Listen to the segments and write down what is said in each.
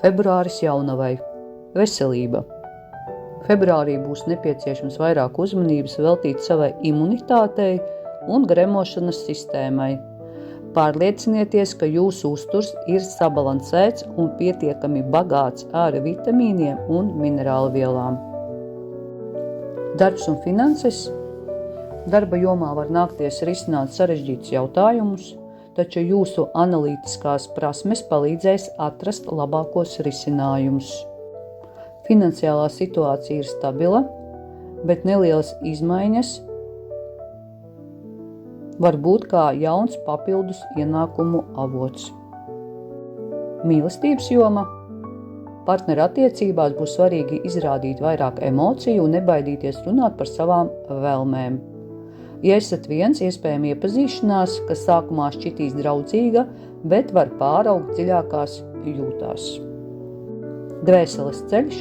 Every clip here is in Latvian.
Februāris jaunavai – veselība. Februārī būs nepieciešams vairāk uzmanības veltīt savai imunitātei un gremošanas sistēmai. Pārliecinieties, ka jūsu uzturs ir sabalansēts un pietiekami bagāts ar vitamīniem un minerālvielām. Darbs un finanses. Darba jomā var nākties risināt sarežģītus jautājumus, taču jūsu analītiskās prasmes palīdzēs atrast labākos risinājumus. Finansiālā situācija ir stabila, bet nelielas izmaiņas var būt kā jauns papildus ienākumu avots. Mīlestības joma. Partneru attiecībās būs svarīgi izrādīt vairāk emociju un nebaidīties runāt par savām vēlmēm. Ja esat viens, iespējama iepazīšanās, kas sākumā šķitīs draudzīga, bet var pāraugt dziļākās jūtās. Dvēseles ceļš.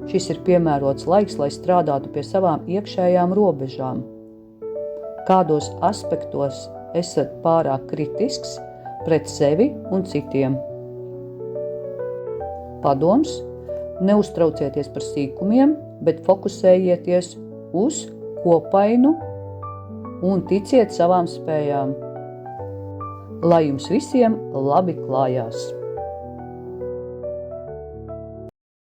Šis ir piemērots laiks, lai strādātu pie savām iekšējām robežām. Kādos aspektos esat pārāk kritisks pret sevi un citiem? Padoms. Neuztraucieties par sīkumiem, bet fokusējieties uz kopainu un ticiet savām spējām. Lai jums visiem labi klājās!